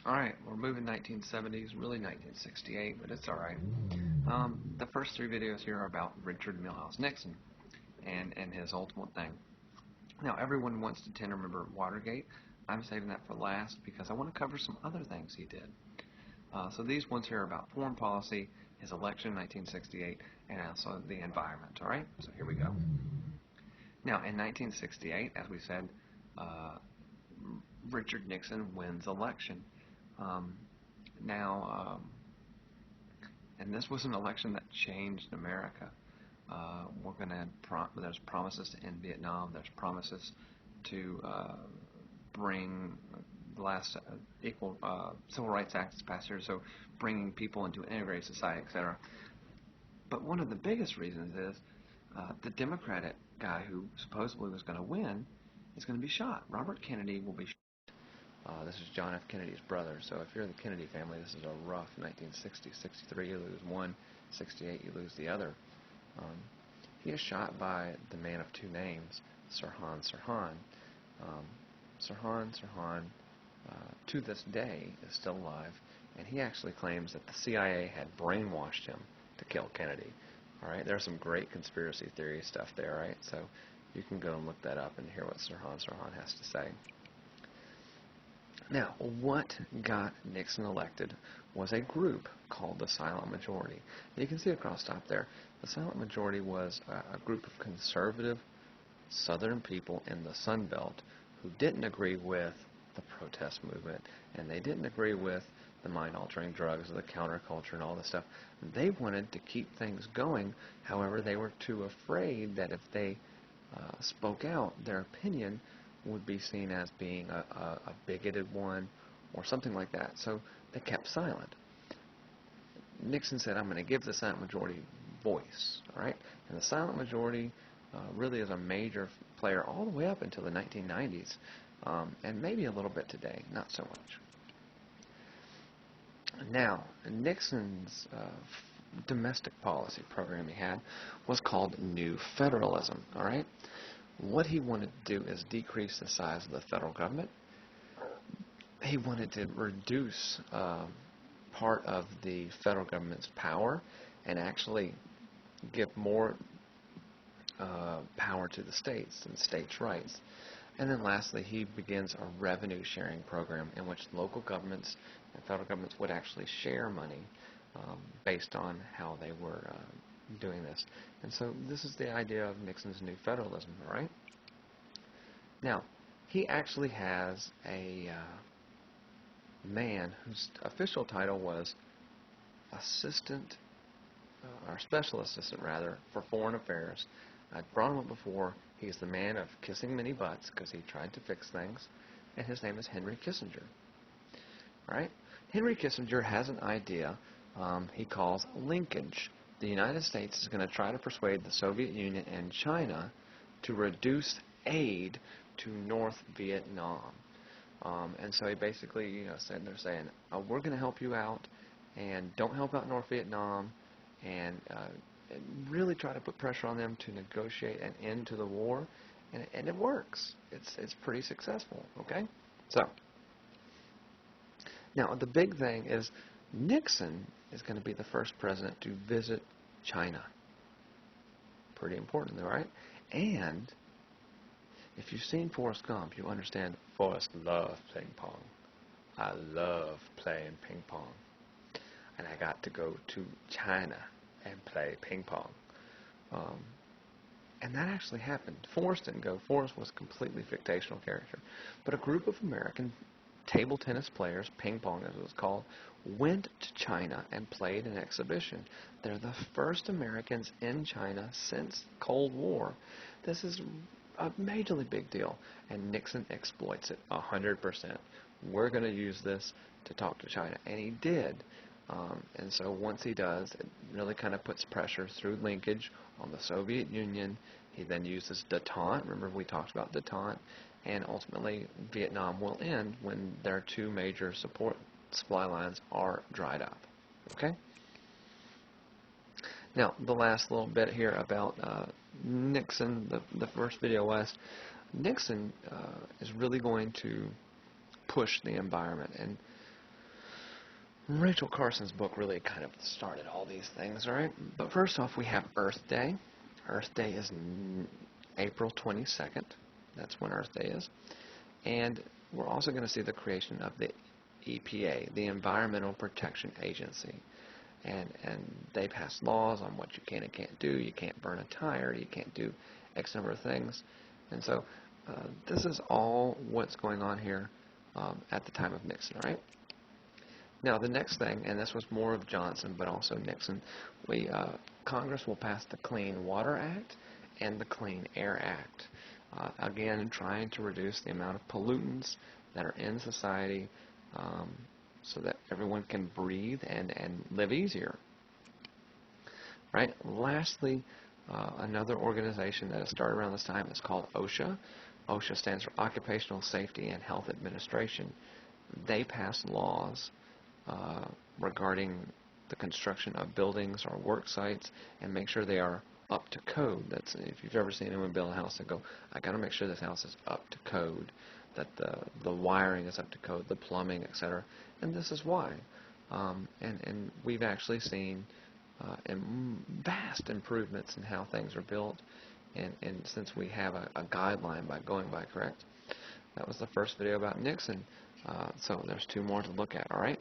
Alright, we're moving 1970s, really 1968, but it's alright. The first three videos here are about Richard Milhous Nixon and his ultimate thing. Now, everyone wants to tend to remember Watergate. I'm saving that for last because I want to cover some other things he did. So these ones here are about foreign policy, his election in 1968, and also the environment. Alright, so here we go. Now, in 1968, as we said, Richard Nixon wins election. And this was an election that changed America. There's promises to end Vietnam. There's promises to bring the last equal Civil Rights Act is passed here, so bringing people into an integrated society, etc. But one of the biggest reasons is the Democratic guy who supposedly was going to win is going to be shot. Robert Kennedy will be shot. This is John F. Kennedy's brother, so if you're in the Kennedy family, this is a rough 1960, 63, you lose one, 68, you lose the other. He is shot by the man of two names, Sirhan Sirhan. Sirhan, to this day, is still alive, and he actually claims that the CIA had brainwashed him to kill Kennedy. Alright, there's some great conspiracy theory stuff there, right? So you can go and look that up and hear what Sirhan Sirhan has to say. Now, what got Nixon elected was a group called the Silent Majority. You can see across top there, the Silent Majority was a group of conservative Southern people in the Sun Belt who didn't agree with the protest movement, and they didn't agree with the mind-altering drugs, the counterculture, and all this stuff. They wanted to keep things going. However, they were too afraid that if they spoke out, their opinion would be seen as being a bigoted one or something like that. So they kept silent. Nixon said, I'm going to give the silent majority voice. All right? And the silent majority really is a major player all the way up until the 1990s, and maybe a little bit today, not so much. Now, Nixon's domestic policy program he had was called New Federalism. All right? What he wanted to do is decrease the size of the federal government. He wanted to reduce part of the federal government's power and actually give more power to the states and states' rights. And then lastly, he begins a revenue sharing program in which local governments and federal governments would actually share money based on how they were doing this. And so this is the idea of Nixon's New Federalism, all right? Now, he actually has a man whose official title was assistant, or special assistant rather, for foreign affairs. I've brought him up before. He's the man of kissing many butts because he tried to fix things, and his name is Henry Kissinger. All right? Henry Kissinger has an idea he calls linkage. The United States is going to try to persuade the Soviet Union and China to reduce aid to North Vietnam. And so he basically, said they're saying, we're going to help you out, and don't help out North Vietnam, and really try to put pressure on them to negotiate an end to the war, and it works. It's pretty successful. Okay, so now the big thing is Nixon is going to be the first president to visit China. Pretty important, right? And if you've seen Forrest Gump, you understand Forrest loved playing pong. I love playing ping pong. And I got to go to China and play ping pong. And that actually happened. Forrest didn't go. Forrest was a completely fictional character. But a group of American table tennis players, ping pong as it was called, went to China and played an exhibition. They're the first Americans in China since the Cold War. This is a majorly big deal, and Nixon exploits it 100%. We're going to use this to talk to China, and he did. And so once he does, it really kind of puts pressure through linkage on the Soviet Union. He then uses détente. Remember we talked about détente. And ultimately, Vietnam will end when their two major supply lines are dried up. Okay? Now, the last little bit here about Nixon, the first video west. Nixon is really going to push the environment. And Rachel Carson's book really kind of started all these things, all right? But first off, we have Earth Day. Earth Day is April 22nd. That's when Earth Day is. And we're also going to see the creation of the EPA, the Environmental Protection Agency. And they pass laws on what you can and can't do. You can't burn a tire. You can't do X number of things. And so this is all what's going on here at the time of Nixon, right? Now the next thing, and this was more of Johnson but also Nixon, Congress will pass the Clean Water Act and the Clean Air Act. Again, trying to reduce the amount of pollutants that are in society so that everyone can breathe and live easier. Right? Lastly, another organization that has started around this time is called OSHA. OSHA stands for Occupational Safety and Health Administration. They pass laws regarding the construction of buildings or work sites and make sure they are up to code. That's, if you've ever seen anyone build a house and go, I got to make sure this house is up to code, that the wiring is up to code, the plumbing, etc. And this is why. And we've actually seen vast improvements in how things are built, and since we have a guideline by going by, correct? That was the first video about Nixon. So there's two more to look at, all right?